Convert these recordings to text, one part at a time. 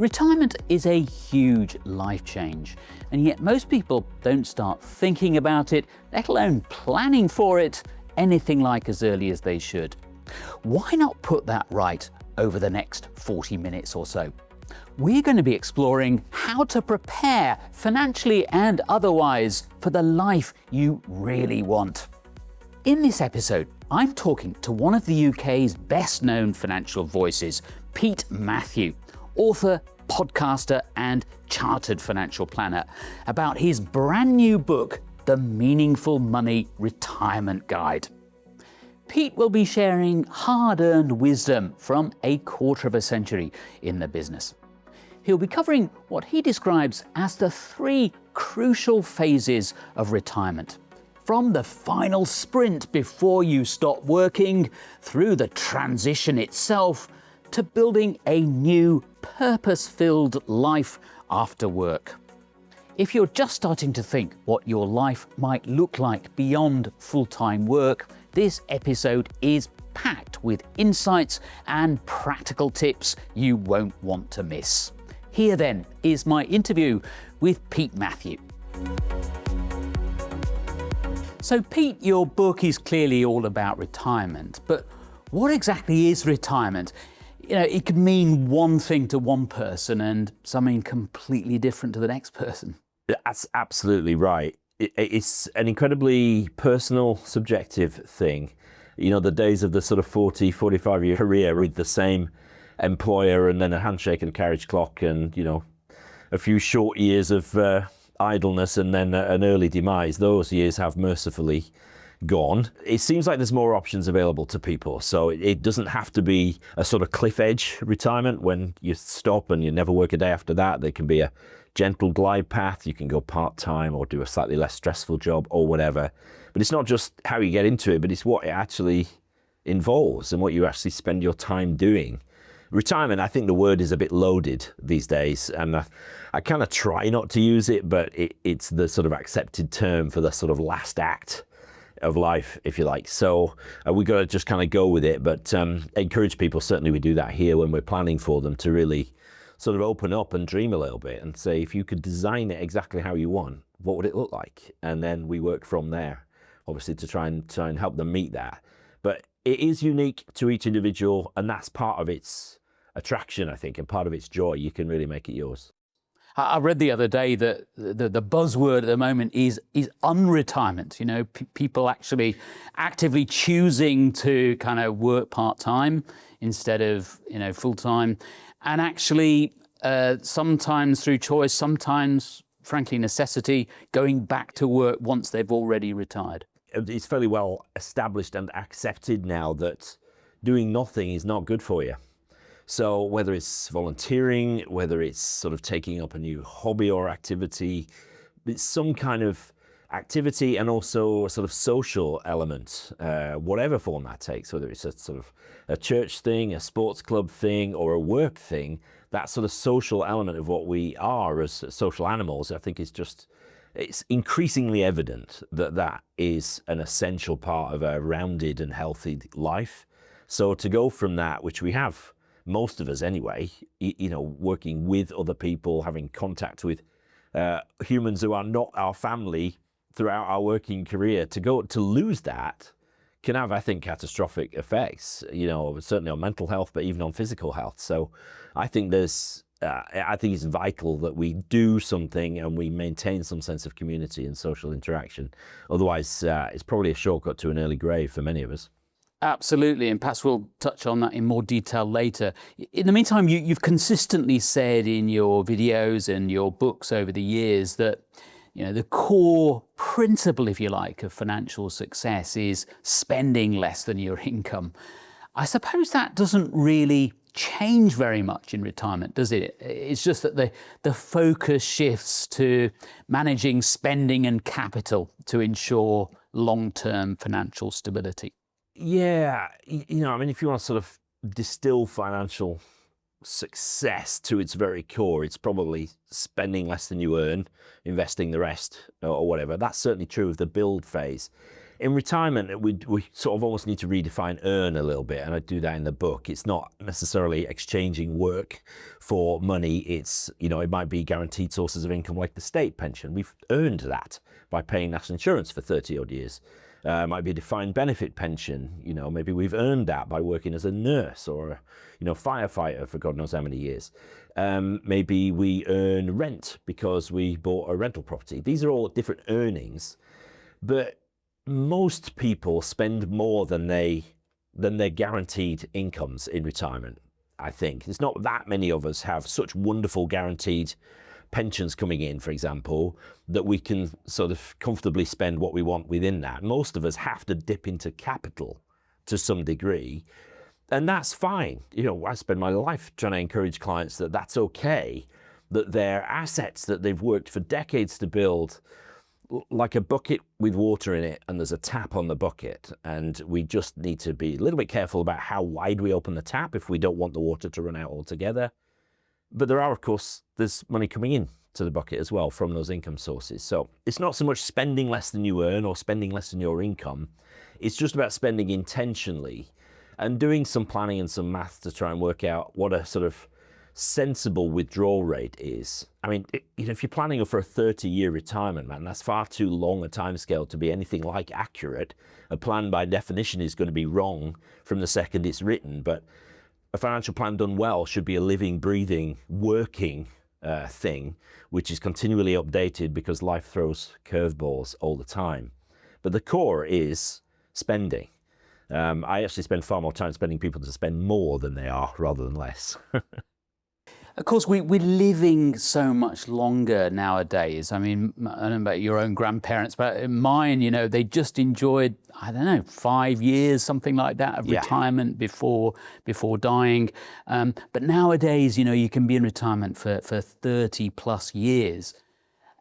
Retirement is a huge life change, and yet most people don't start thinking about it, let alone planning for it, anything like as early as they should. Why not put that right over the next 40 minutes or so? We're going to be exploring how to prepare financially and otherwise for the life you really want. In this episode, I'm talking to one of the UK's best-known financial voices, Pete Matthew, author, podcaster and chartered financial planner, about his brand new book, The Meaningful Money Retirement Guide. Pete will be sharing hard-earned wisdom from a quarter of a century in the business. He'll be covering what he describes as the 3 crucial phases of retirement. From the final sprint before you stop working, through the transition itself, to building a new purpose-filled life after work. If you're just starting to think what your life might look like beyond full-time work, this episode is packed with insights and practical tips you won't want to miss. Here then is my interview with Pete Matthew. So Pete, your book is clearly all about retirement, but what exactly is retirement? You know, it could mean one thing to one person and something completely different to the next person. That's absolutely right. It's an incredibly personal, subjective thing. You know, the days of the sort of 40, 45-year career with the same employer and then a handshake and a carriage clock and, you know, a few short years of idleness and then an early demise, those years have mercifully gone. It seems like there's more options available to people. So it doesn't have to be a sort of cliff edge retirement when you stop and you never work a day after that. There can be a gentle glide path. You can go part-time or do a slightly less stressful job or whatever. But it's not just how you get into it, but it's what it actually involves and what you actually spend your time doing. Retirement, I think the word is a bit loaded these days, and I kind of try not to use it, but it's the sort of accepted term for the sort of last act of life, if you like. So we got to just kind of go with it, but encourage people, certainly we do that here when we're planning for them, to really sort of open up and dream a little bit and say, if you could design it exactly how you want, what would it look like? And then we work from there, obviously, to try and help them meet that. But it is unique to each individual, and that's part of its attraction, I think, and part of its joy. You can really make it yours. I read the other day that the buzzword at the moment is unretirement. You know, people actually actively choosing to kind of work part-time instead of, you know, full-time, and actually sometimes through choice, sometimes frankly necessity, going back to work once they've already retired. It's fairly well established and accepted now that doing nothing is not good for you. So whether it's volunteering, whether it's sort of taking up a new hobby or activity, it's some kind of activity and also a sort of social element, whatever form that takes, whether it's a sort of a church thing, a sports club thing, or a work thing, that sort of social element of what we are as social animals, I think it's increasingly evident that that is an essential part of a rounded and healthy life. So to go from that, which we have, most of us anyway, you know, working with other people, having contact with humans who are not our family throughout our working career, to lose that can have, I think, catastrophic effects, you know, certainly on mental health, but even on physical health. So I think it's vital that we do something and we maintain some sense of community and social interaction. Otherwise, it's probably a shortcut to an early grave for many of us. Absolutely, and perhaps we'll touch on that in more detail later. In the meantime, you've consistently said in your videos and your books over the years that, you know, the core principle, if you like, of financial success is spending less than your income. I suppose that doesn't really change very much in retirement, does it? It's just that the focus shifts to managing spending and capital to ensure long-term financial stability. Yeah, you know, I mean, if you want to sort of distill financial success to its very core, it's probably spending less than you earn, investing the rest or whatever. That's certainly true of the build phase. In retirement, we sort of almost need to redefine earn a little bit, and I do that in the book. It's not necessarily exchanging work for money. It's, it might be guaranteed sources of income like the state pension. We've earned that by paying national insurance for 30 odd years. It might be a defined benefit pension. Maybe we've earned that by working as a nurse or firefighter for God knows how many years. Maybe we earn rent because we bought a rental property. These are all different earnings, but most people spend more than their guaranteed incomes in retirement. I think there's not that many of us have such wonderful guaranteed pensions coming in, for example, that we can sort of comfortably spend what we want within that. Most of us have to dip into capital to some degree, and that's fine. I spend my life trying to encourage clients that that's okay, that their assets that they've worked for decades to build, like a bucket with water in it, and there's a tap on the bucket, and we just need to be a little bit careful about how wide we open the tap if we don't want the water to run out altogether. But of course, there's money coming in to the bucket as well from those income sources. So it's not so much spending less than you earn or spending less than your income. It's just about spending intentionally and doing some planning and some math to try and work out what a sort of sensible withdrawal rate is. I mean, if you're planning for a 30-year retirement, man, that's far too long a timescale to be anything like accurate. A plan by definition is going to be wrong from the second it's written, but a financial plan done well should be a living, breathing, working thing, which is continually updated because life throws curveballs all the time. But the core is spending. I actually spend far more time spending people to spend more than they are rather than less. Of course, we're living so much longer nowadays. I mean, I don't know about your own grandparents, but mine, they just enjoyed, 5 years, something like that, of retirement before dying. But nowadays, you can be in retirement for 30 plus years.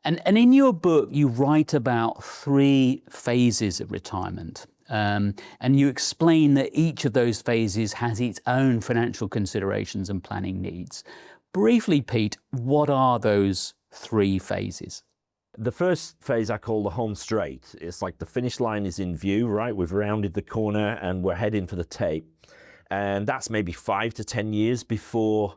And in your book, you write about 3 phases of retirement. And you explain that each of those phases has its own financial considerations and planning needs. Briefly, Pete, what are those 3 phases? The first phase I call the home straight. It's like the finish line is in view, right? We've rounded the corner and we're heading for the tape. And that's maybe 5 to 10 years before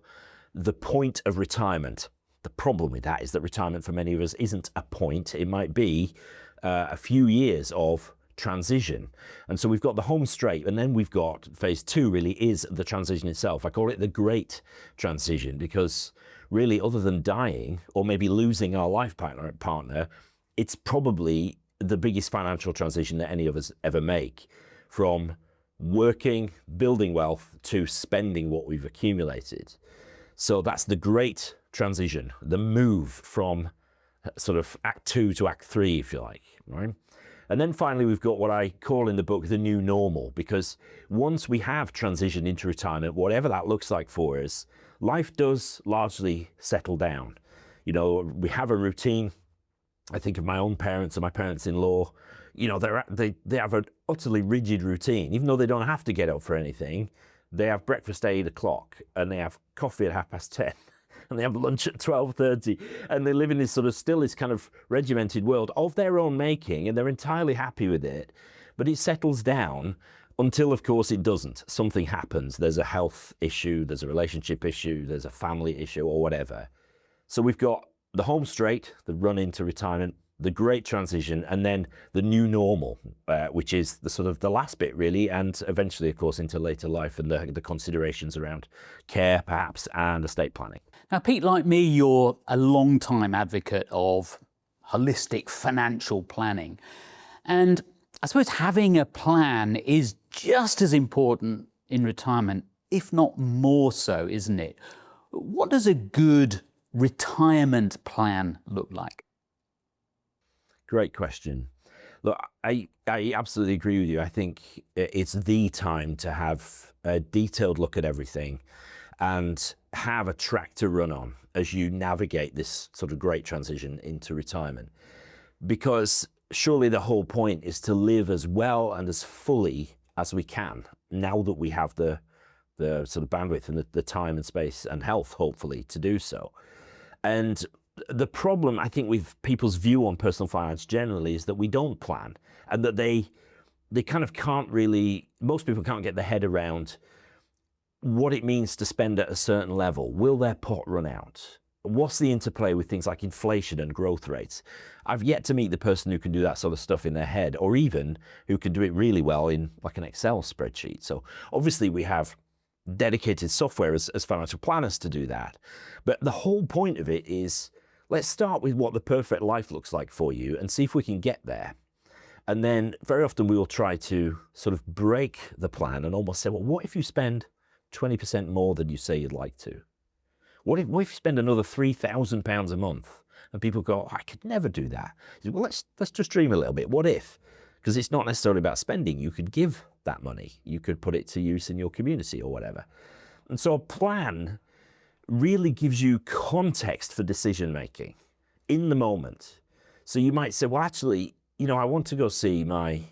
the point of retirement. The problem with that is that retirement for many of us isn't a point. It might be a few years of transition. And so we've got the home straight, and then we've got phase 2 really is the transition itself. I call it the great transition because really, other than dying or maybe losing our life partner, it's probably the biggest financial transition that any of us ever make, from working, building wealth to spending what we've accumulated. So that's the great transition, the move from sort of Act 2 to Act 3, if you like, right? And then finally, we've got what I call in the book the new normal, because once we have transitioned into retirement, whatever that looks like for us, life does largely settle down. We have a routine. I think of my own parents and my parents-in-law. They have an utterly rigid routine. Even though they don't have to get up for anything, they have breakfast at 8 o'clock and they have coffee at 10:30. And they have lunch at 12:30, and they live in this kind of regimented world of their own making, and they're entirely happy with it. But it settles down until, of course, it doesn't. Something happens. There's a health issue, there's a relationship issue, there's a family issue, or whatever. So we've got the home straight, the run into retirement, the great transition, and then the new normal, which is the last bit really, and eventually, of course, into later life and the considerations around care, perhaps, and estate planning. Now, Pete, like me, you're a long-time advocate of holistic financial planning. And I suppose having a plan is just as important in retirement, if not more so, isn't it? What does a good retirement plan look like? Great question. Look, I absolutely agree with you. I think it's the time to have a detailed look at everything and have a track to run on as you navigate this sort of great transition into retirement. Because surely the whole point is to live as well and as fully as we can now that we have the sort of bandwidth and the time and space and health, hopefully, to do so. And the problem, I think, with people's view on personal finance generally is that we don't plan, and that they they kind of can't really, most people can't get their head around what it means to spend at a certain level. Will their pot run out? What's the interplay with things like inflation and growth rates? I've yet to meet the person who can do that sort of stuff in their head, or even who can do it really well in like an Excel spreadsheet. So obviously we have dedicated software as financial planners to do that. But the whole point of it is, let's start with what the perfect life looks like for you and see if we can get there. And then very often we will try to sort of break the plan and almost say, well, what if you spend 20% more than you say you'd like to? What if you spend another £3,000 a month? And people go, I could never do that. Well, let's just dream a little bit. What if? Because it's not necessarily about spending. You could give that money. You could put it to use in your community or whatever. And so a plan really gives you context for decision making in the moment. So you might say, well, actually, I want to go see my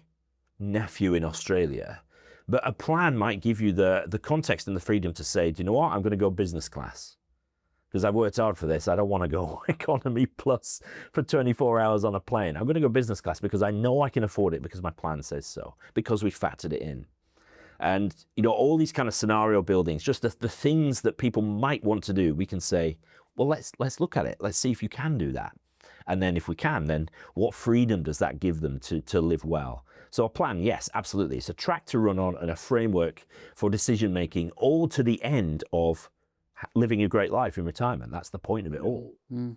nephew in Australia. But a plan might give you the context and the freedom to say, do you know what? I'm going to go business class because I've worked hard for this. I don't want to go economy plus for 24 hours on a plane. I'm going to go business class because I know I can afford it because my plan says so, because we factored it in. And, all these kind of scenario buildings, just the things that people might want to do, we can say, well, let's look at it. Let's see if you can do that. And then if we can, then what freedom does that give them to live well? So a plan, yes, absolutely. It's a track to run on and a framework for decision making, all to the end of living a great life in retirement. That's the point of it all. Mm.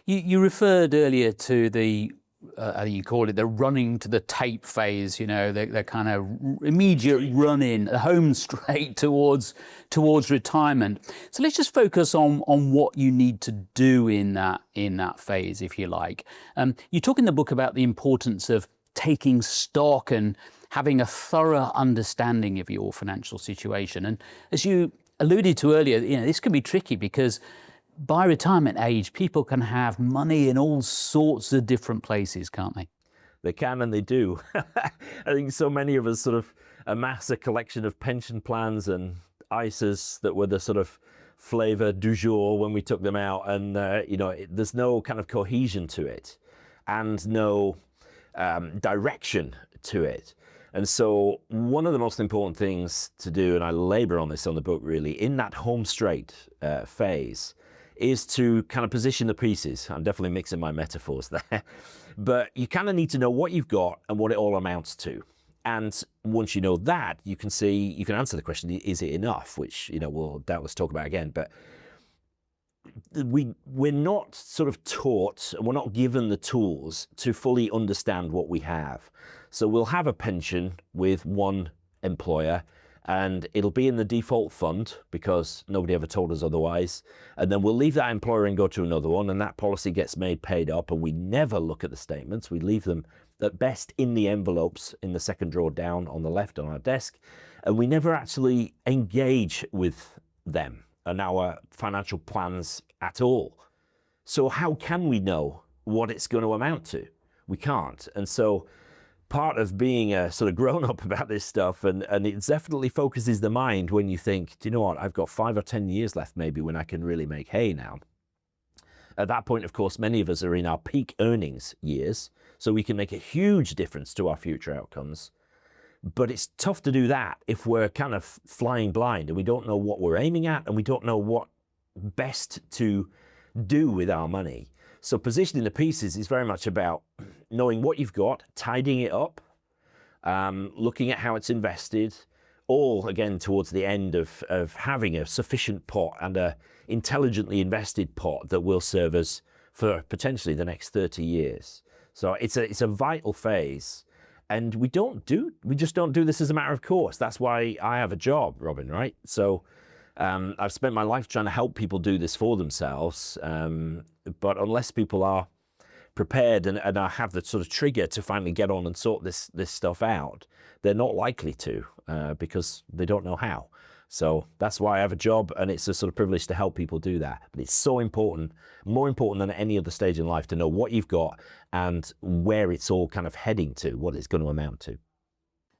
You referred earlier to the, I think you called it the running to the tape phase, the kind of immediate run in, the home straight towards retirement. So let's just focus on what you need to do in that phase, if you like. You talk in the book about the importance of taking stock and having a thorough understanding of your financial situation. And as you alluded to earlier, this can be tricky because by retirement age, people can have money in all sorts of different places, can't they? They can and they do. I think so many of us sort of amass a collection of pension plans and ISAs that were the sort of flavor du jour when we took them out. And, there's no kind of cohesion to it and no direction to it. And so one of the most important things to do, and I labor on this on the book really, in that home straight phase, is to kind of position the pieces. I'm definitely mixing my metaphors there. But you kind of need to know what you've got and what it all amounts to. And once you know that, you can answer the question, is it enough? Which, we'll doubtless talk about again. But we're not sort of taught, and we're not given the tools to fully understand what we have. So we'll have a pension with one employer, and it'll be in the default fund because nobody ever told us otherwise. And then we'll leave that employer and go to another one, and that policy gets paid up, and we never look at the statements. We leave them at best in the envelopes in the second drawer down on the left on our desk, and we never actually engage with them and our financial plans at all. So how can we know what it's going to amount to? We can't. And so part of being a sort of grown-up about this stuff, and it definitely focuses the mind when you think, do you know what, I've got 5 or 10 years left maybe when I can really make hay now. At that point, of course, many of us are in our peak earnings years, so we can make a huge difference to our future outcomes. But it's tough to do that if we're kind of flying blind and we don't know what we're aiming at and we don't know what best to do with our money. So positioning the pieces is very much about knowing what you've got, tidying it up, looking at how it's invested, all again towards the end of having a sufficient pot and a intelligently invested pot that will serve us for potentially the next 30 years. So it's a vital phase. And we just don't do this as a matter of course. That's why I have a job, Robin, right? So I've spent my life trying to help people do this for themselves. But unless people are prepared and have the sort of trigger to finally get on and sort this stuff out, they're not likely to because they don't know how. So that's why I have a job, and it's a sort of privilege to help people do that. But it's so important, more important than at any other stage in life, to know what you've got and where it's all kind of heading to, what it's going to amount to.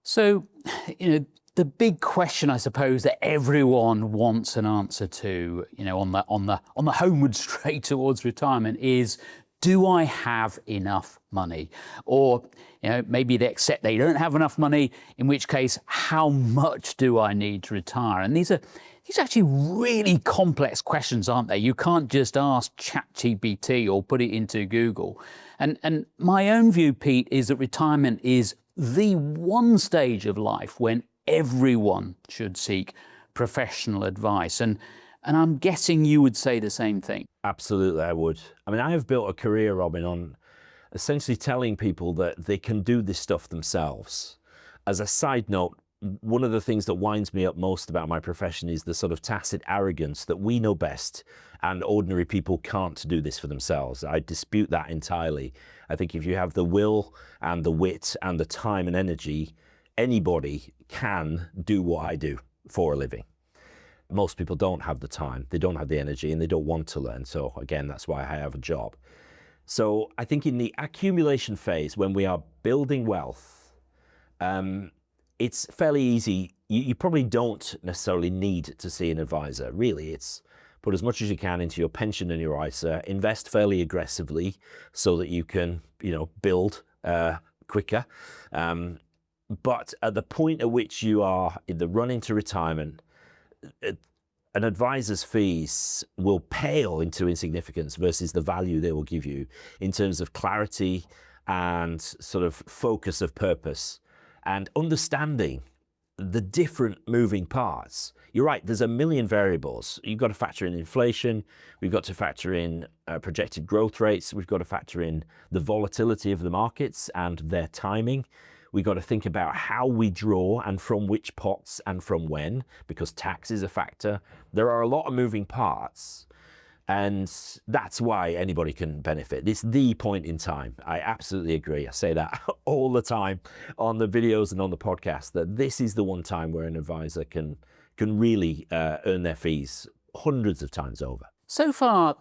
So, the big question, I suppose, that everyone wants an answer to, on the homeward straight towards retirement is, do I have enough money? Or, maybe they accept they don't have enough money, in which case, how much do I need to retire? And these are actually really complex questions, aren't they? You can't just ask ChatGPT or put it into Google. And my own view, Pete, is that retirement is the one stage of life when everyone should seek professional advice. And I'm guessing you would say the same thing. Absolutely, I would. I mean, I have built a career, Robin, on essentially telling people that they can do this stuff themselves. As a side note, one of the things that winds me up most about my profession is the sort of tacit arrogance that we know best and ordinary people can't do this for themselves. I dispute that entirely. I think if you have the will and the wit and the time and energy, anybody can do what I do for a living. Most people don't have the time, they don't have the energy, and they don't want to learn. So again, that's why I have a job. So I think in the accumulation phase, when we are building wealth, it's fairly easy. You probably don't necessarily need to see an advisor. Really, it's put as much as you can into your pension and your ISA, invest fairly aggressively so that you can, build quicker. But at the point at which you are in the run into retirement, an advisor's fees will pale into insignificance versus the value they will give you in terms of clarity and sort of focus of purpose and understanding the different moving parts. You're right, there's a million variables. You've got to factor in inflation, we've got to factor in projected growth rates, we've got to factor in the volatility of the markets and their timing. We've got to think about how we draw and from which pots and from when, because tax is a factor. There are a lot of moving parts, and that's why anybody can benefit. It's the point in time. I absolutely agree. I say that all the time on the videos and on the podcast, that this is the one time where an advisor can really earn their fees hundreds of times over. So far,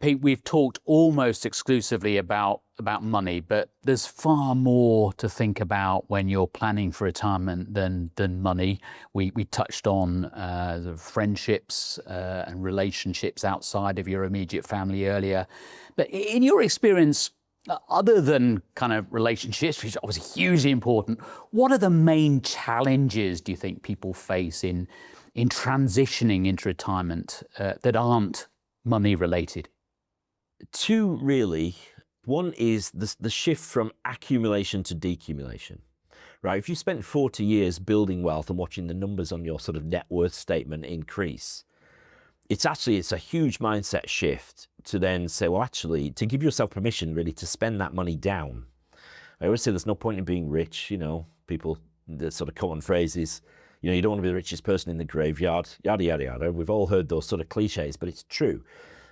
Pete, we've talked almost exclusively about money, but there's far more to think about when you're planning for retirement than money. We touched on the friendships and relationships outside of your immediate family earlier. But in your experience, other than kind of relationships, which are obviously hugely important, what are the main challenges do you think people face in transitioning into retirement that aren't money related? Two, really. One is the shift from accumulation to decumulation, right? If you spent 40 years building wealth and watching the numbers on your sort of net worth statement increase, it's a huge mindset shift to then say, well, actually, to give yourself permission really to spend that money down. I always say there's no point in being rich. People, the sort of common phrase is, you don't want to be the richest person in the graveyard, yada, yada, yada. We've all heard those sort of cliches, but it's true.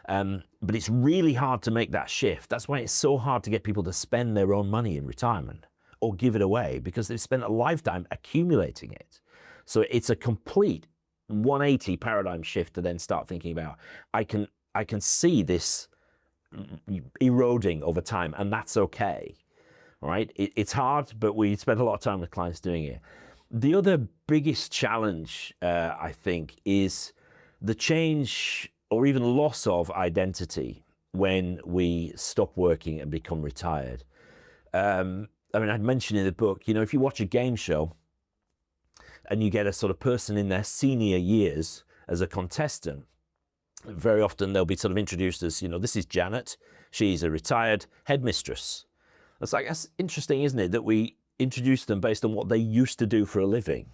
But it's really hard to make that shift. That's why it's so hard to get people to spend their own money in retirement or give it away, because they've spent a lifetime accumulating it. So it's a complete 180 paradigm shift to then start thinking about, I can see this eroding over time, and that's okay. All right? It's hard, but we spend a lot of time with clients doing it. The other biggest challenge, I think, is the change or even loss of identity when we stop working and become retired. I'd mentioned in the book, if you watch a game show and you get a sort of person in their senior years as a contestant, very often they'll be sort of introduced as, this is Janet, she's a retired headmistress. That's interesting, isn't it, that we introduce them based on what they used to do for a living.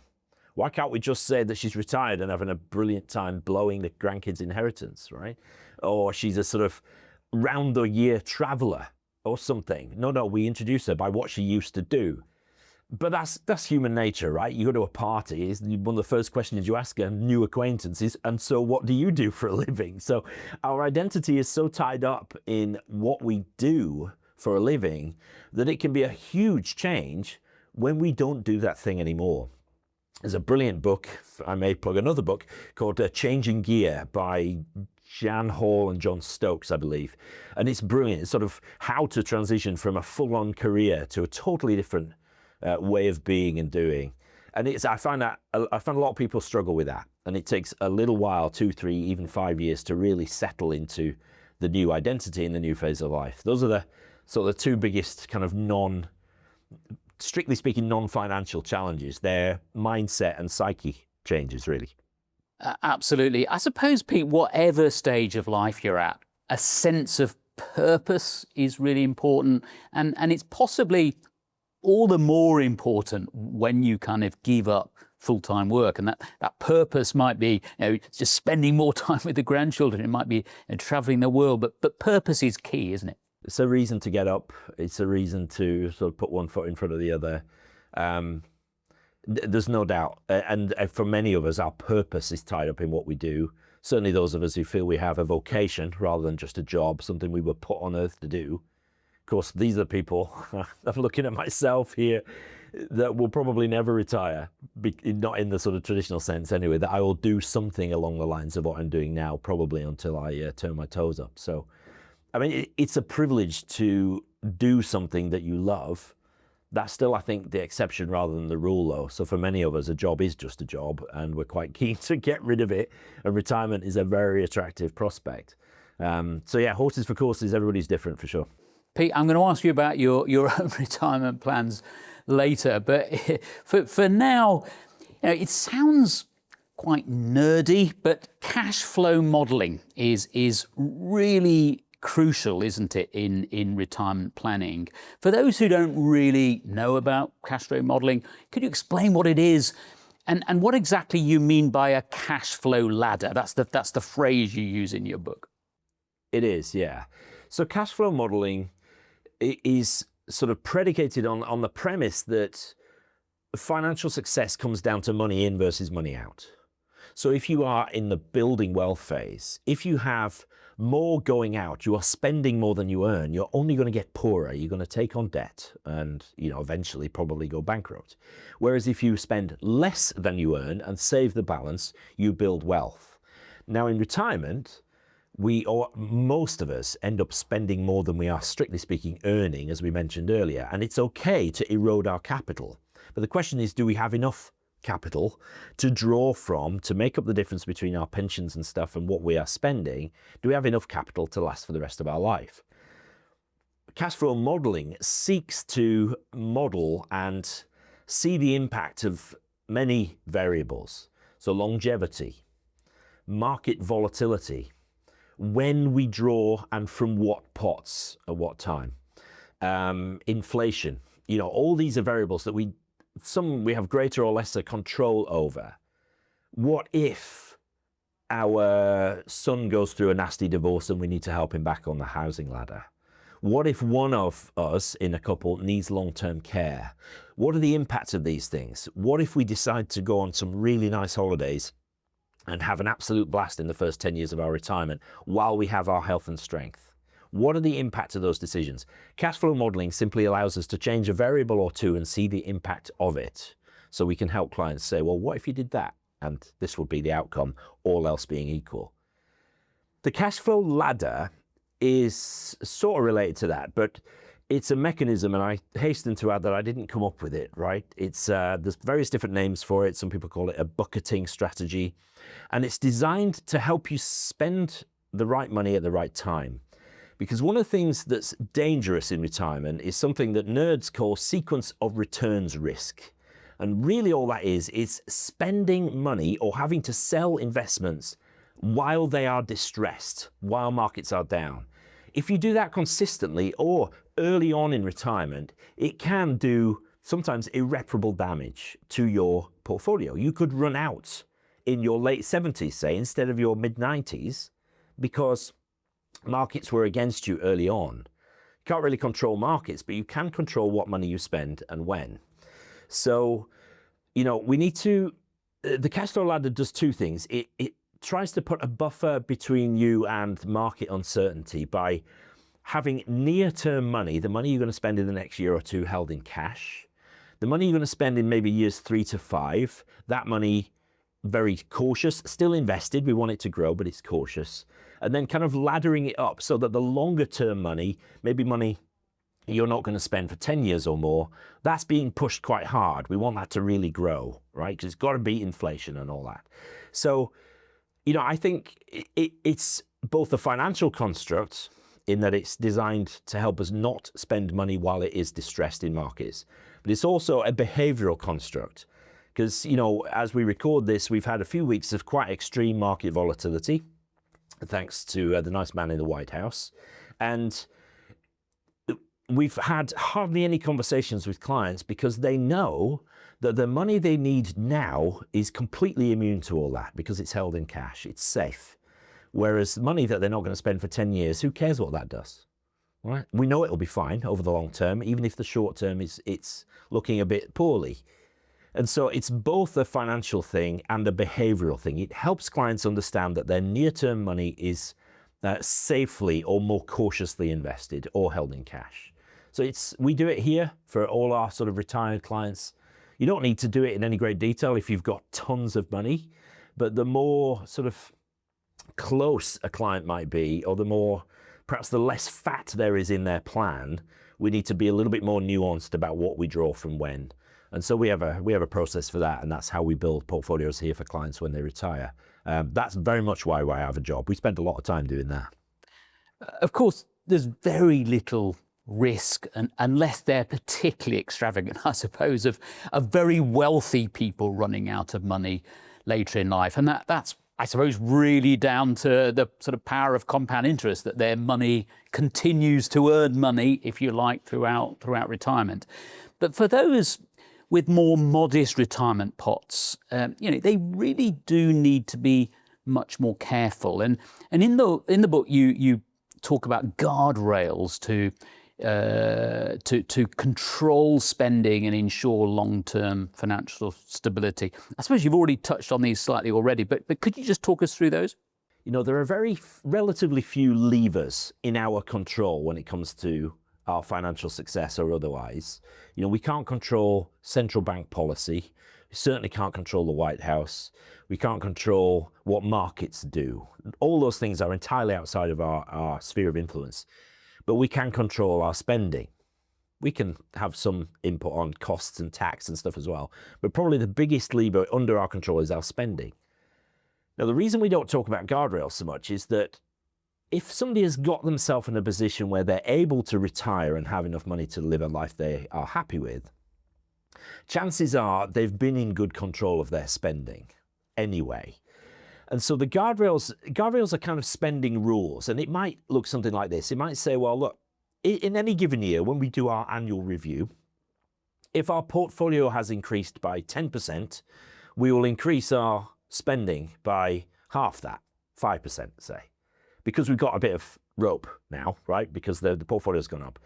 Why can't we just say that she's retired and having a brilliant time blowing the grandkids' inheritance, right? Or she's a sort of round-the-year traveller or something. No, we introduce her by what she used to do. But that's human nature, right? You go to a party, one of the first questions you ask a new acquaintance is, and so what do you do for a living? So our identity is so tied up in what we do for a living that it can be a huge change when we don't do that thing anymore. There's a brilliant book, I may plug another book, called Changing Gear by Jan Hall and John Stokes, I believe. And it's brilliant. It's sort of how to transition from a full-on career to a totally different way of being and doing. And I find a lot of people struggle with that. And it takes a little while, 2, 3, even 5 years to really settle into the new identity in the new phase of life. Those are the sort of the two biggest kind of strictly speaking, non-financial challenges. They're mindset and psyche changes, really. Absolutely. I suppose, Pete, whatever stage of life you're at, a sense of purpose is really important. And it's possibly all the more important when you kind of give up full-time work. And that purpose might be, just spending more time with the grandchildren. It might be traveling the world. But purpose is key, isn't it? It's a reason to get up. It's a reason to sort of put one foot in front of the other. There's no doubt. And for many of us, our purpose is tied up in what we do. Certainly those of us who feel we have a vocation rather than just a job, something we were put on earth to do. Of course, these are people, I'm looking at myself here, that will probably never retire, not in the sort of traditional sense anyway, that I will do something along the lines of what I'm doing now, probably until I turn my toes up. So, I mean, it's a privilege to do something that you love. That's still, I think, the exception rather than the rule, though. So for many of us, a job is just a job, and we're quite keen to get rid of it. And retirement is a very attractive prospect. So yeah, horses for courses, everybody's different for sure. Pete, I'm going to ask you about your own retirement plans later. But for now, it sounds quite nerdy, but cash flow modeling is really crucial, isn't it, in retirement planning? For those who don't really know about cash flow modeling, could you explain what it is and what exactly you mean by a cash flow ladder? That's the phrase you use in your book. It is, yeah. So cash flow modeling is sort of predicated on the premise that financial success comes down to money in versus money out. So if you are in the building wealth phase, if you have more going out, you are spending more than you earn, you're only going to get poorer. You're going to take on debt and, eventually probably go bankrupt. Whereas if you spend less than you earn and save the balance, you build wealth. Now in retirement, most of us end up spending more than we are, strictly speaking, earning, as we mentioned earlier. And it's okay to erode our capital. But the question is, do we have enough capital to draw from to make up the difference between our pensions and stuff and what we are spending? Do we have enough capital to last for the rest of our life? Cash flow modeling seeks to model and see the impact of many variables. So longevity, market volatility, when we draw and from what pots at what time, inflation, all these are variables that we have greater or lesser control over. What if our son goes through a nasty divorce and we need to help him back on the housing ladder? What if one of us in a couple needs long-term care? What are the impacts of these things? What if we decide to go on some really nice holidays and have an absolute blast in the first 10 years of our retirement while we have our health and strength? What are the impacts of those decisions? Cash flow modeling simply allows us to change a variable or two and see the impact of it. So we can help clients say, well, what if you did that? And this would be the outcome, all else being equal. The cash flow ladder is sort of related to that, but it's a mechanism, and I hasten to add that I didn't come up with it, right? There's various different names for it. Some people call it a bucketing strategy, and it's designed to help you spend the right money at the right time. Because one of the things that's dangerous in retirement is something that nerds call sequence of returns risk. And really all that is spending money or having to sell investments while they are distressed, while markets are down. If you do that consistently or early on in retirement, it can do sometimes irreparable damage to your portfolio. You could run out in your late 70s, say, instead of your mid-90s, because markets were against you early on. You can't really control markets, but you can control what money you spend and when. So, we need to, the cash flow ladder does two things. It tries to put a buffer between you and market uncertainty by having near-term money, the money you're going to spend in the next year or two, held in cash. The money you're going to spend in maybe years 3 to 5, that money very cautious, still invested. We want it to grow, but it's cautious. And then kind of laddering it up so that the longer term money, maybe money you're not going to spend for 10 years or more, that's being pushed quite hard. We want that to really grow, right? Because it's got to beat inflation and all that. So, I think it's both a financial construct in that it's designed to help us not spend money while it is distressed in markets, but it's also a behavioral construct. Because, as we record this, we've had a few weeks of quite extreme market volatility, thanks to the nice man in the White House. And we've had hardly any conversations with clients because they know that the money they need now is completely immune to all that because it's held in cash, it's safe. Whereas money that they're not going to spend for 10 years, who cares what that does? Right? We know it'll be fine over the long term, even if the short term it's looking a bit poorly. And so it's both a financial thing and a behavioral thing. It helps clients understand that their near-term money is safely or more cautiously invested or held in cash. So we do it here for all our sort of retired clients. You don't need to do it in any great detail if you've got tons of money, but the more sort of close a client might be, or perhaps the less fat there is in their plan, we need to be a little bit more nuanced about what we draw from when. And so we have a process for that, and that's how we build portfolios here for clients when they retire. That's very much why I have a job. We spend a lot of time doing that. Of course, there's very little risk, and unless they're particularly extravagant, I suppose, of very wealthy people running out of money later in life. And that's, I suppose, really down to the sort of power of compound interest, that their money continues to earn money, if you like, throughout retirement. But for those with more modest retirement pots, they really do need to be much more careful. And in the book, you talk about guardrails to control spending and ensure long-term financial stability. I suppose you've already touched on these slightly already, but could you just talk us through those? There are relatively few levers in our control when it comes to our financial success or otherwise. We can't control central bank policy. We certainly can't control the White House. We can't control what markets do. All those things are entirely outside of our sphere of influence. But we can control our spending. We can have some input on costs and tax and stuff as well. But probably the biggest lever under our control is our spending. Now, the reason we don't talk about guardrails so much is that if somebody has got themselves in a position where they're able to retire and have enough money to live a life they are happy with, chances are they've been in good control of their spending anyway. And so the guardrails are kind of spending rules, and it might look something like this. It might say, well, look, in any given year, when we do our annual review, if our portfolio has increased by 10%, we will increase our spending by half that, 5%, say, because we've got a bit of rope now, right? Because the portfolio's gone up.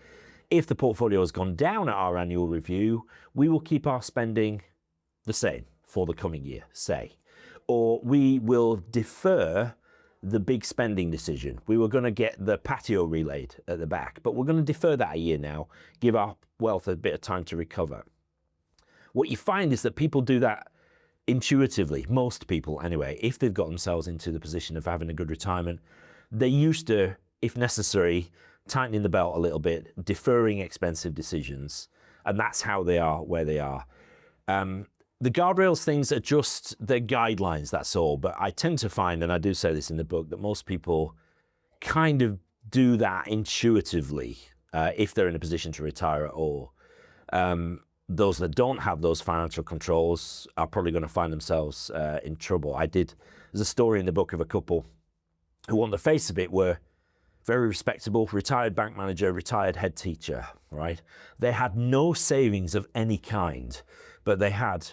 If the portfolio has gone down at our annual review, we will keep our spending the same for the coming year, say. Or we will defer the big spending decision. We were going to get the patio relayed at the back, but we're going to defer that a year now, give our wealth a bit of time to recover. What you find is that people do that intuitively, most people anyway, if they've got themselves into the position of having a good retirement. They're used to, if necessary, tightening the belt a little bit, deferring expensive decisions, and that's how they are where they are. The guardrails things are just the guidelines, that's all. But I tend to find, and I do say this in the book, that most people kind of do that intuitively if they're in a position to retire at all. Those that don't have those financial controls are probably going to find themselves in trouble. There's a story in the book of a couple who, on the face of it, were very respectable, retired bank manager, retired head teacher, right? They had no savings of any kind, but they had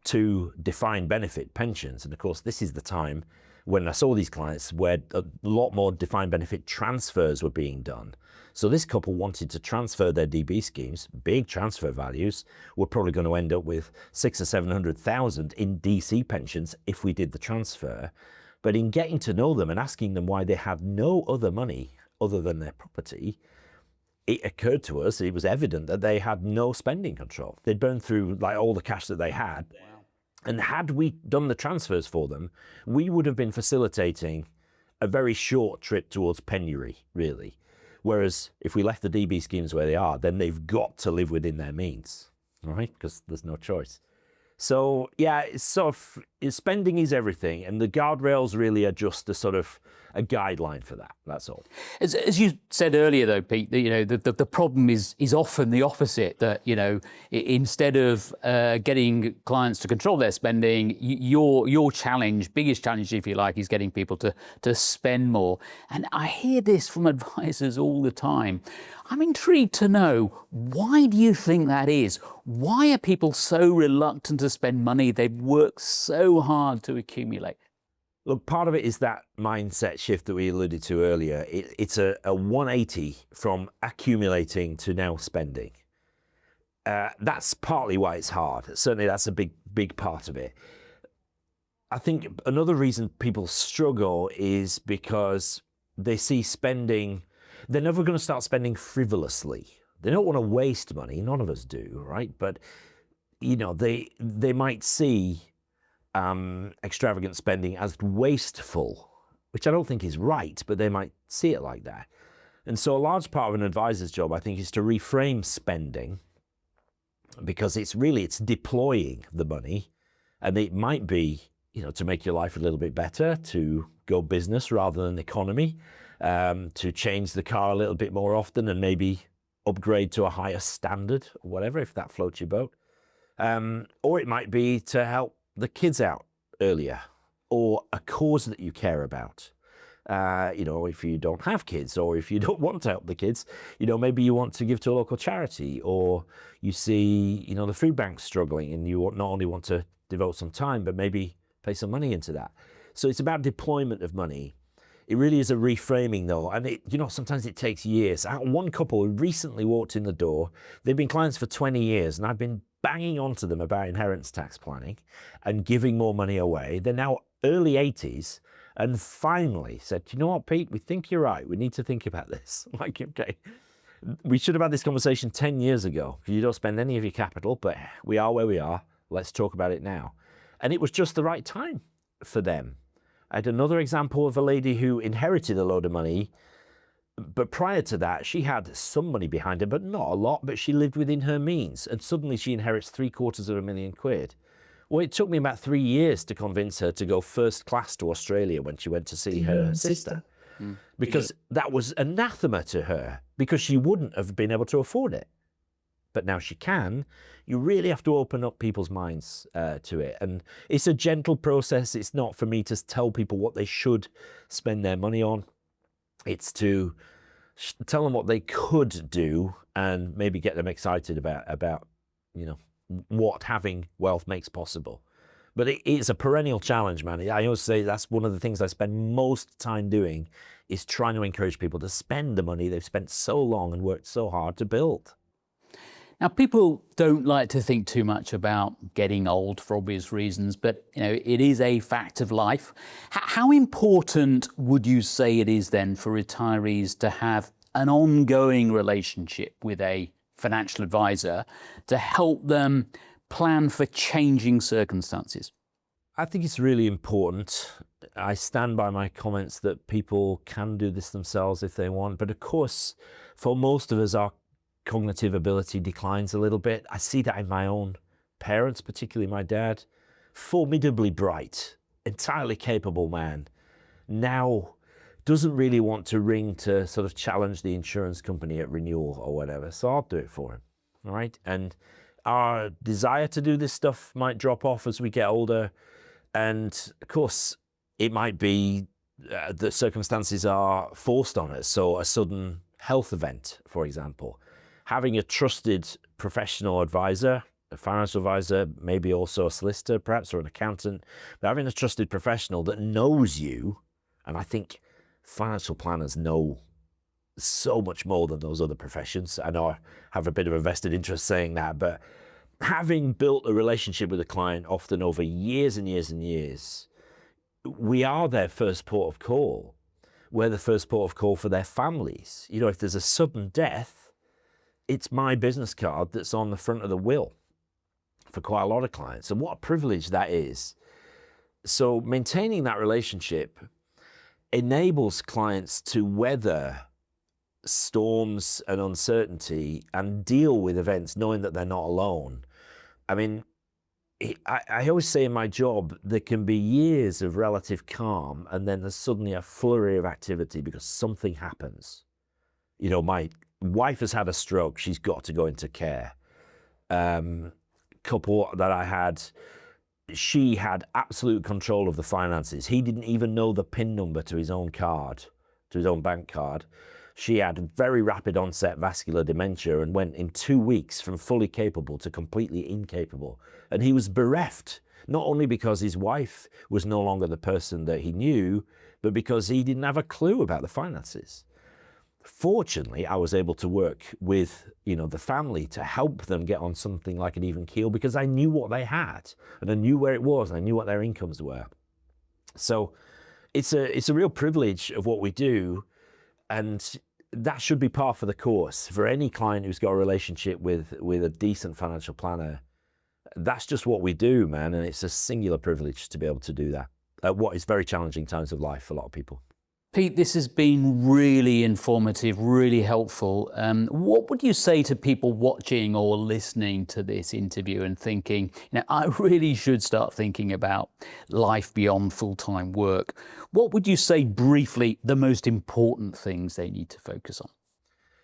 two defined benefit pensions. And of course, this is the time when I saw these clients where a lot more defined benefit transfers were being done. So this couple wanted to transfer their DB schemes, big transfer values. We're probably going to end up with 600,000 or 700,000 in DC pensions if we did the transfer. But in getting to know them and asking them why they had no other money other than their property, it occurred to us, it was evident that they had no spending control. They'd burned through like all the cash that they had. Wow. And had we done the transfers for them, we would have been facilitating a very short trip towards penury, really. Whereas if we left the DB schemes where they are, then they've got to live within their means, right? Because there's no choice. So yeah, it's sort of, spending is everything, and the guardrails really are just a sort of a guideline for that. That's all. As you said earlier, though, Pete, the problem is often the opposite. That instead of getting clients to control their spending, your challenge, biggest challenge, if you like, is getting people to spend more. And I hear this from advisors all the time. I'm intrigued to know, why do you think that is? Why are people so reluctant to spend money they've worked so hard to accumulate? Look, part of it is that mindset shift that we alluded to earlier. It's a 180 from accumulating to now spending. That's partly why it's hard. Certainly that's a big part of it. I think another reason people struggle is because they see spending, they're never going to start spending frivolously. They don't want to waste money. None of us do, right? But, they might see extravagant spending as wasteful, which I don't think is right, but they might see it like that. And so a large part of an advisor's job, I think, is to reframe spending, because it's deploying the money, and it might be, to make your life a little bit better, to go business rather than economy, to change the car a little bit more often and maybe upgrade to a higher standard or whatever, if that floats your boat. Or it might be to help the kids out earlier, or a cause that you care about. If you don't have kids, or if you don't want to help the kids, maybe you want to give to a local charity, or you see, the food bank's struggling and you not only want to devote some time, but maybe pay some money into that. So it's about deployment of money. It really is a reframing though. And sometimes it takes years. One couple who recently walked in the door, they've been clients for 20 years, and I've been banging onto them about inheritance tax planning and giving more money away. They're now early 80s, and finally said, you know what, Pete, we think you're right. We need to think about this. I'm like, okay, we should have had this conversation 10 years ago. You don't spend any of your capital, but we are where we are. Let's talk about it now. And it was just the right time for them. I had another example of a lady who inherited a load of money, but prior to that, she had some money behind her, but not a lot, but she lived within her means. And suddenly she inherits £750,000. Well, it took me about 3 years to convince her to go first class to Australia when she went to see her sister. Because that was anathema to her, because she wouldn't have been able to afford it. But now she can. You really have to open up people's minds to it. And it's a gentle process. It's not for me to tell people what they should spend their money on. It's to tell them what they could do and maybe get them excited about what having wealth makes possible. But it's a perennial challenge, man. I always say that's one of the things I spend most time doing, is trying to encourage people to spend the money they've spent so long and worked so hard to build. Now, people don't like to think too much about getting old for obvious reasons, but it is a fact of life. How important would you say it is then for retirees to have an ongoing relationship with a financial advisor to help them plan for changing circumstances? I think it's really important. I stand by my comments that people can do this themselves if they want, but of course, for most of us, our cognitive ability declines a little bit. I see that in my own parents, particularly my dad. Formidably bright, entirely capable man. Now doesn't really want to ring to sort of challenge the insurance company at renewal or whatever. So I'll do it for him. All right. And our desire to do this stuff might drop off as we get older. And of course, it might be the circumstances are forced on us. So a sudden health event, for example. Having a trusted professional advisor, a financial advisor, maybe also a solicitor perhaps, or an accountant, but having a trusted professional that knows you, and I think financial planners know so much more than those other professions. I know I have a bit of a vested interest saying that, but having built a relationship with a client often over years and years and years, we are their first port of call. We're the first port of call for their families. If there's a sudden death, it's my business card that's on the front of the will for quite a lot of clients. And what a privilege that is. So maintaining that relationship enables clients to weather storms and uncertainty and deal with events knowing that they're not alone. I mean, I always say in my job, there can be years of relative calm and then there's suddenly a flurry of activity because something happens. You know, my wife has had a stroke. She's got to go into care. Couple that I had, she had absolute control of the finances. He didn't even know the PIN number to his own card, to his own bank card. She had very rapid onset vascular dementia and went in 2 weeks from fully capable to completely incapable. And he was bereft, not only because his wife was no longer the person that he knew, but because he didn't have a clue about the finances. Fortunately, I was able to work with, you know, the family to help them get on something like an even keel because I knew what they had and I knew where it was and I knew what their incomes were. So it's a real privilege of what we do. And that should be par for the course for any client who's got a relationship with a decent financial planner. That's just what we do, man. And it's a singular privilege to be able to do that at what is very challenging times of life for a lot of people. Pete, this has been really informative, really helpful. What would you say to people watching or listening to this interview and thinking, you know, I really should start thinking about life beyond full-time work? What would you say briefly the most important things they need to focus on?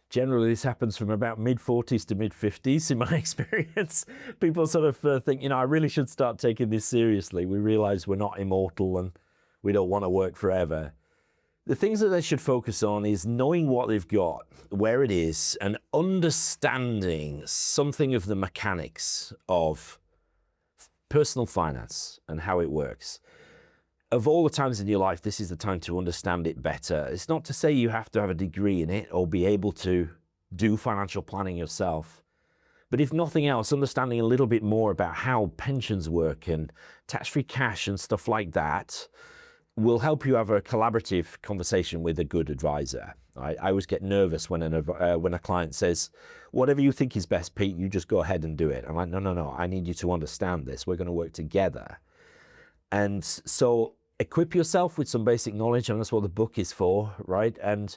Generally, this happens from about mid-40s to mid-50s in my experience. People sort of think, you know, I really should start taking this seriously. We realize we're not immortal and we don't want to work forever. The things that they should focus on is knowing what they've got, where it is, and understanding something of the mechanics of personal finance and how it works. Of all the times in your life, this is the time to understand it better. It's not to say you have to have a degree in it or be able to do financial planning yourself. But if nothing else, understanding a little bit more about how pensions work and tax-free cash and stuff like that will help you have a collaborative conversation with a good advisor. I always get nervous when a client says, whatever you think is best, Pete, you just go ahead and do it. I'm like, no, I need you to understand this. We're going to work together. And so equip yourself with some basic knowledge, and that's what the book is for, right? And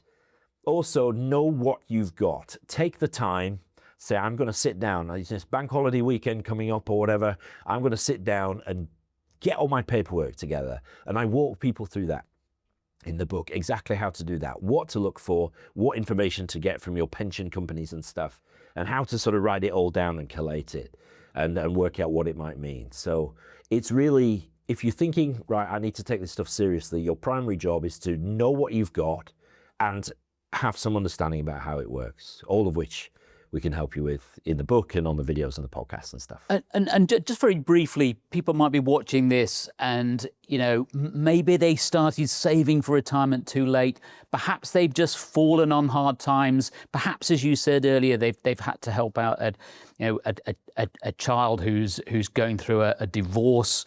also know what you've got. Take the time, say, I'm going to sit down. It's this bank holiday weekend coming up or whatever. I'm going to sit down and get all my paperwork together. And I walk people through that in the book, exactly how to do that, what to look for, what information to get from your pension companies and stuff, and how to sort of write it all down and collate it and work out what it might mean. So it's really, if you're thinking, right, I need to take this stuff seriously, your primary job is to know what you've got and have some understanding about how it works, all of which we can help you with in the book and on the videos and the podcasts and stuff. And just very briefly, people might be watching this and, you know, maybe they started saving for retirement too late. Perhaps they've just fallen on hard times. Perhaps, as you said earlier, they've had to help out a child who's going through a divorce.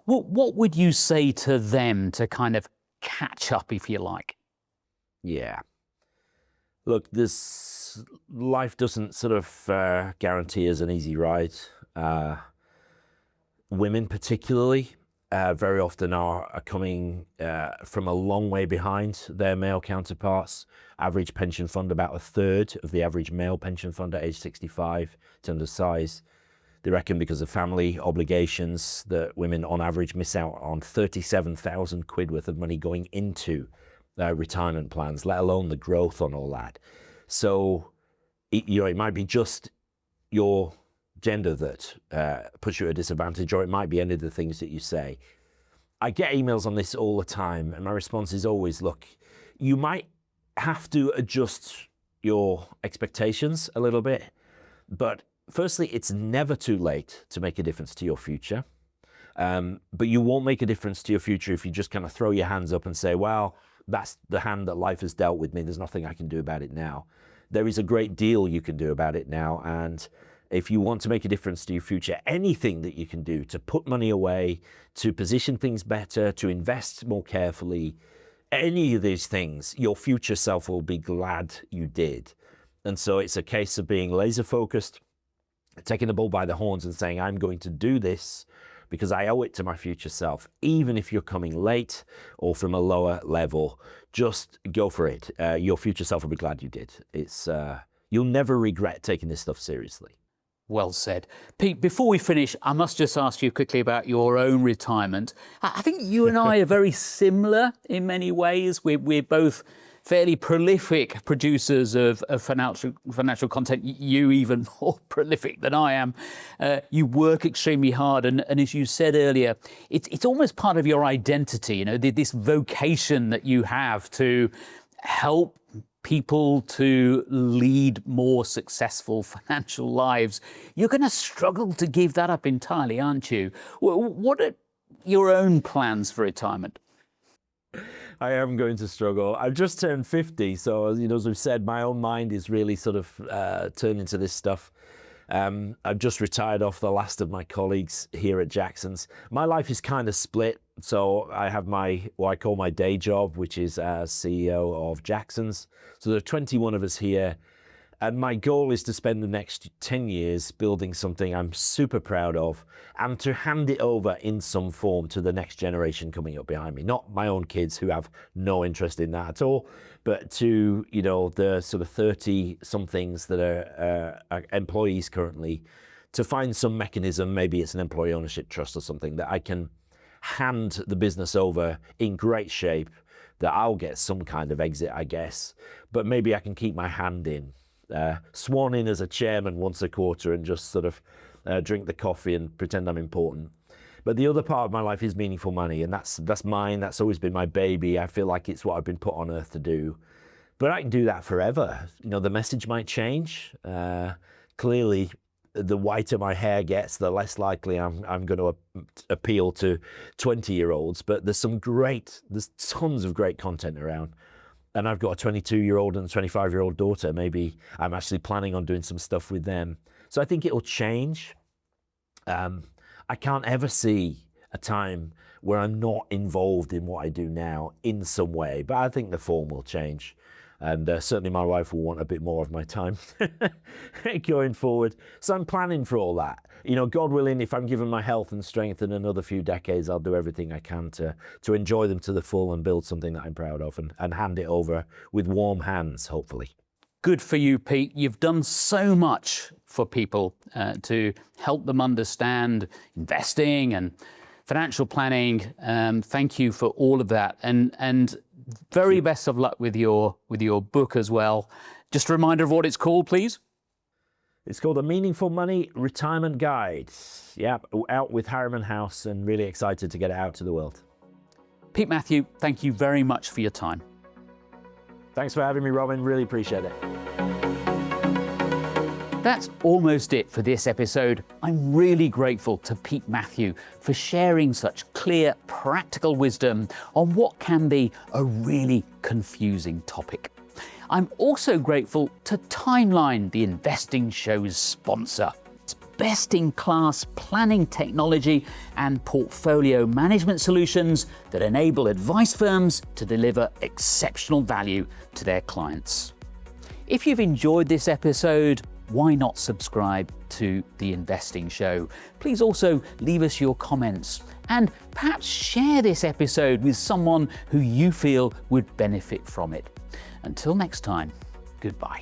What would you say to them to kind of catch up, if you like? Yeah. Look, life doesn't sort of guarantee us an easy ride. Women particularly very often are coming from a long way behind their male counterparts. Average pension fund, about a third of the average male pension fund at age 65 in terms of size. They reckon because of family obligations that women on average miss out on 37,000 quid worth of money going into retirement plans, let alone the growth on all that. So, it might be just your gender that puts you at a disadvantage, or it might be any of the things that you say. I get emails on this all the time, and my response is always, look, you might have to adjust your expectations a little bit, but firstly, it's never too late to make a difference to your future. But you won't make a difference to your future if you just kind of throw your hands up and say, well, that's the hand that life has dealt with me. There's nothing I can do about it now. There is a great deal you can do about it now. And if you want to make a difference to your future, anything that you can do to put money away, to position things better, to invest more carefully, any of these things, your future self will be glad you did. And so it's a case of being laser focused, taking the bull by the horns and saying, I'm going to do this because I owe it to my future self. Even if you're coming late or from a lower level, just go for it. Your future self will be glad you did. You'll never regret taking this stuff seriously. Well said. Pete, before we finish, I must just ask you quickly about your own retirement. I think you and I are very similar in many ways. We're both fairly prolific producers of financial content. You even more prolific than I am. You work extremely hard, and as you said earlier, it's almost part of your identity. You know, this vocation that you have to help people to lead more successful financial lives. You're going to struggle to give that up entirely, aren't you? What are your own plans for retirement? I am going to struggle. I've just turned 50, so as we've said, my own mind is really sort of turning to this stuff. I've just retired off the last of my colleagues here at Jackson's. My life is kind of split. So I have what I call my day job, which is as CEO of Jackson's. So there are 21 of us here. And my goal is to spend the next 10 years building something I'm super proud of and to hand it over in some form to the next generation coming up behind me. Not my own kids who have no interest in that at all, but to, the sort of 30-somethings that are employees currently, to find some mechanism, maybe it's an employee ownership trust or something, that I can hand the business over in great shape, that I'll get some kind of exit, I guess, but maybe I can keep my hand in. Sworn in as a chairman once a quarter and just sort of drink the coffee and pretend I'm important. But the other part of my life is meaningful money, and that's mine. That's always been my baby. I feel like it's what I've been put on earth to do. But I can do that forever. The message might change. Clearly, the whiter my hair gets, the less likely I'm going to appeal to 20-year-olds. But there's tons of great content around. And I've got a 22-year-old and a 25-year-old daughter. Maybe I'm actually planning on doing some stuff with them. So I think it'll change. I can't ever see a time where I'm not involved in what I do now in some way. But I think the form will change. And certainly my wife will want a bit more of my time going forward. So I'm planning for all that. God willing, if I'm given my health and strength in another few decades, I'll do everything I can to enjoy them to the full and build something that I'm proud of and hand it over with warm hands, hopefully. Good for you, Pete. You've done so much for people to help them understand investing and financial planning. Thank you for all of that. And very best of luck with your book as well. Just a reminder of what it's called, please. It's called A Meaningful Money Retirement Guide. Yeah, out with Harriman House, and really excited to get it out to the world. Pete Matthew, thank you very much for your time. Thanks for having me, Robin. Really appreciate it. That's almost it for this episode. I'm really grateful to Pete Matthew for sharing such clear, practical wisdom on what can be a really confusing topic. I'm also grateful to Timeline, the Investing Show's sponsor. It's best-in-class planning technology and portfolio management solutions that enable advice firms to deliver exceptional value to their clients. If you've enjoyed this episode, why not subscribe to The Investing Show? Please also leave us your comments and perhaps share this episode with someone who you feel would benefit from it. Until next time, goodbye.